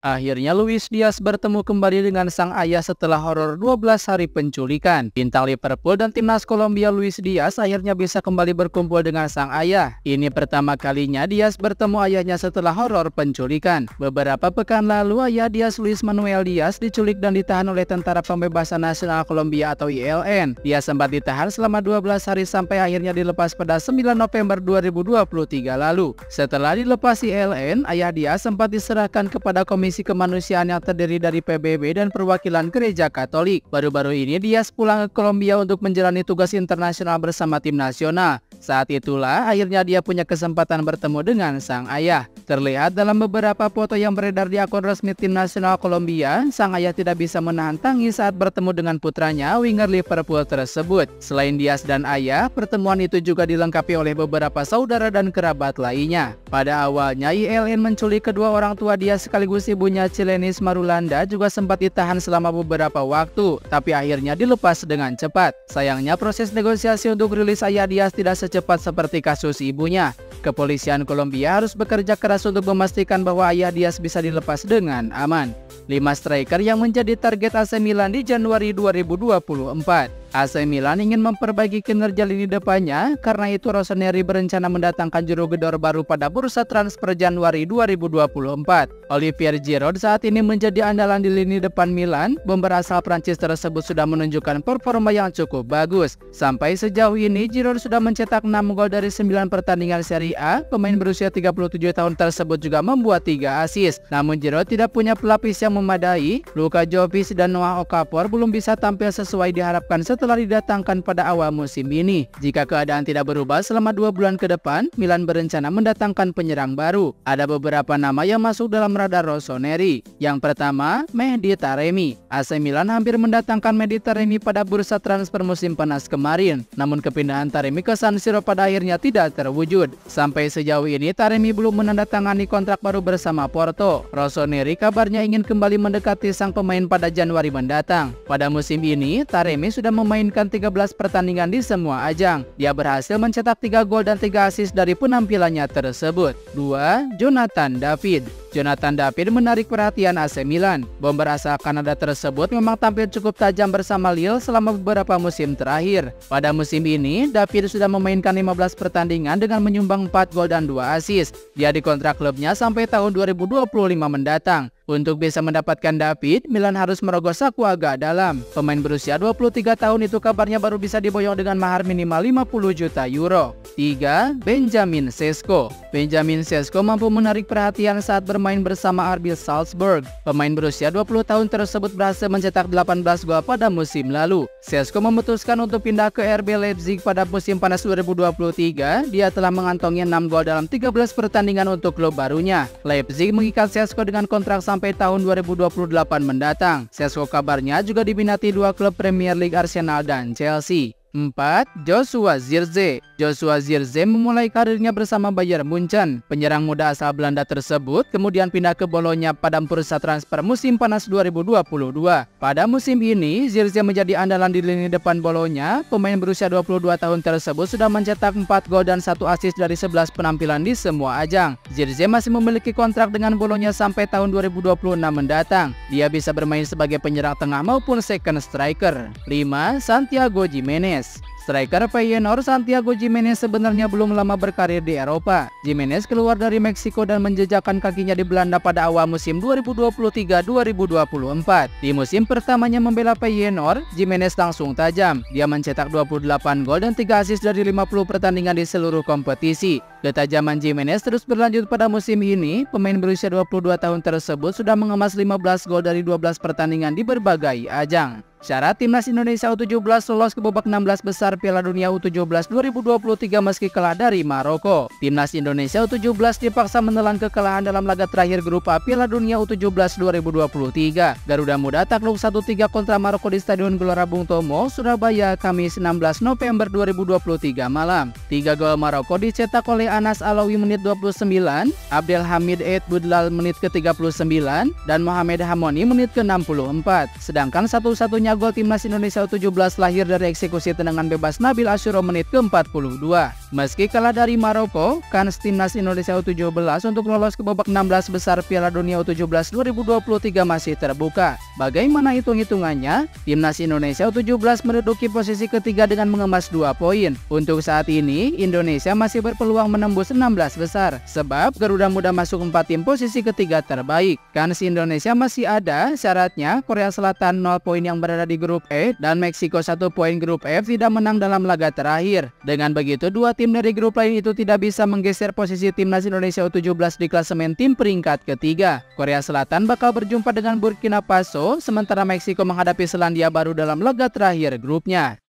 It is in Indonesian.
Akhirnya Luis Diaz bertemu kembali dengan sang ayah setelah horor 12 hari penculikan. Bintang Liverpool dan timnas Kolombia Luis Diaz akhirnya bisa kembali berkumpul dengan sang ayah. Ini pertama kalinya Diaz bertemu ayahnya setelah horor penculikan. Beberapa pekan lalu ayah Diaz, Luis Manuel Diaz, diculik dan ditahan oleh Tentara Pembebasan Nasional Kolombia atau ILN. Dia sempat ditahan selama 12 hari sampai akhirnya dilepas pada 9 November 2023 lalu. Setelah dilepas ILN, ayah Diaz sempat diserahkan kepada Komisi Kemanusiaan yang terdiri dari PBB dan perwakilan Gereja Katolik. Baru-baru ini Diaz pulang ke Kolombia untuk menjalani tugas internasional bersama tim nasional. Saat itulah akhirnya dia punya kesempatan bertemu dengan sang ayah. Terlihat dalam beberapa foto yang beredar di akun resmi tim nasional Kolombia, sang ayah tidak bisa menahan tangis saat bertemu dengan putranya, winger Liverpool tersebut. Selain Diaz dan ayah, pertemuan itu juga dilengkapi oleh beberapa saudara dan kerabat lainnya. Pada awalnya ILN menculik kedua orang tua Diaz sekaligus ibunya Chilenis Marulanda juga sempat ditahan selama beberapa waktu, tapi akhirnya dilepas dengan cepat. Sayangnya proses negosiasi untuk rilis ayah Diaz tidak secepat seperti kasus ibunya. Kepolisian Kolombia harus bekerja keras untuk memastikan bahwa ayah Diaz bisa dilepas dengan aman. 5 striker yang menjadi target AC Milan di Januari 2024. AC Milan ingin memperbaiki kinerja lini depannya, karena itu Rossoneri berencana mendatangkan juru gedor baru pada bursa transfer Januari 2024. Olivier Giroud saat ini menjadi andalan di lini depan Milan. Bomber asal Prancis tersebut sudah menunjukkan performa yang cukup bagus. Sampai sejauh ini Giroud sudah mencetak 6 gol dari 9 pertandingan Serie A. Pemain berusia 37 tahun tersebut juga membuat 3 assist. Namun Giroud tidak punya pelapis yang memadai. Luka Jovic dan Noah Okafor belum bisa tampil sesuai diharapkan setelah didatangkan pada awal musim ini. Jika keadaan tidak berubah selama 2 bulan ke depan, Milan berencana mendatangkan penyerang baru. Ada beberapa nama yang masuk dalam radar Rossoneri. Yang pertama, Mehdi Taremi. AC Milan hampir mendatangkan Mehdi Taremi pada bursa transfer musim panas kemarin. Namun kepindahan Taremi ke San Siro pada akhirnya tidak terwujud. Sampai sejauh ini Taremi belum menandatangani kontrak baru bersama Porto. Rossoneri kabarnya ingin kembali mendekati sang pemain pada Januari mendatang. Pada musim ini, Taremi sudah memainkan 13 pertandingan di semua ajang. Dia berhasil mencetak 3 gol dan 3 assist dari penampilannya tersebut. 2. Jonathan David. Jonathan David menarik perhatian AC Milan. Bomber asal Kanada tersebut memang tampil cukup tajam bersama Lille selama beberapa musim terakhir. Pada musim ini, David sudah memainkan 15 pertandingan dengan menyumbang 4 gol dan 2 assist. Dia dikontrak klubnya sampai tahun 2025 mendatang. Untuk bisa mendapatkan David, Milan harus merogoh saku agak dalam. Pemain berusia 23 tahun itu kabarnya baru bisa diboyong dengan mahar minimal 50 juta euro. 3. Benjamin Sesko. Benjamin Sesko mampu menarik perhatian saat bermain bersama RB Salzburg. Pemain berusia 20 tahun tersebut berhasil mencetak 18 gol pada musim lalu. Sesko memutuskan untuk pindah ke RB Leipzig pada musim panas 2023. Dia telah mengantongi 6 gol dalam 13 pertandingan untuk klub barunya. Leipzig mengikat Sesko dengan kontrak sampai tahun 2028 mendatang. Sesko kabarnya juga diminati 2 klub Premier League, Arsenal dan Chelsea. 4. Joshua Zirkzee. Joshua Zirkzee memulai karirnya bersama Bayern Munchen. Penyerang muda asal Belanda tersebut kemudian pindah ke Bologna pada bursa transfer musim panas 2022. Pada musim ini, Zirkzee menjadi andalan di lini depan Bologna. Pemain berusia 22 tahun tersebut sudah mencetak 4 gol dan 1 assist dari 11 penampilan di semua ajang. Zirkzee masih memiliki kontrak dengan Bologna sampai tahun 2026 mendatang. Dia bisa bermain sebagai penyerang tengah maupun second striker. 5. Santiago Gimenez. Striker Feyenoord Santiago Gimenez sebenarnya belum lama berkarir di Eropa. Gimenez keluar dari Meksiko dan menjejakkan kakinya di Belanda pada awal musim 2023-2024. Di musim pertamanya membela Feyenoord, Gimenez langsung tajam. Dia mencetak 28 gol dan 3 assist dari 50 pertandingan di seluruh kompetisi. Ketajaman Gimenez terus berlanjut pada musim ini. Pemain berusia 22 tahun tersebut sudah mengemas 15 gol dari 12 pertandingan di berbagai ajang. Syarat timnas Indonesia U17 lolos ke babak 16 besar Piala Dunia U17 2023 meski kalah dari Maroko. Timnas Indonesia U17 dipaksa menelan kekalahan dalam laga terakhir grup A Piala Dunia U17 2023. Garuda Muda takluk 1-3 kontra Maroko di Stadion Gelora Bung Tomo, Surabaya, Kamis 16 November 2023 malam. 3 gol Maroko dicetak oleh oleh Anas Alawi menit 29, Abdel Hamid Eid Budlal menit ke-39, dan Mohamed Hamoni menit ke-64. Sedangkan satu-satunya gol timnas Indonesia U17 lahir dari eksekusi tendangan bebas Nabil Asyuro menit ke-42. Meski kalah dari Maroko, kans timnas Indonesia U17 untuk lolos ke babak 16 besar Piala Dunia U17 2023 masih terbuka. Bagaimana hitung-hitungannya? Timnas Indonesia U17 menduduki posisi ketiga dengan mengemas 2 poin. Untuk saat ini, Indonesia masih berpeluang menembus 16 besar, sebab Garuda Muda masuk 4 tim posisi ketiga terbaik. Kans Indonesia masih ada, syaratnya Korea Selatan 0 poin yang berada di grup E dan Meksiko 1 poin grup F tidak menang dalam laga terakhir. Dengan begitu, 2 tim dari grup lain itu tidak bisa menggeser posisi timnas Indonesia U17 di klasemen tim peringkat ketiga. Korea Selatan bakal berjumpa dengan Burkina Faso, sementara Meksiko menghadapi Selandia Baru dalam laga terakhir grupnya.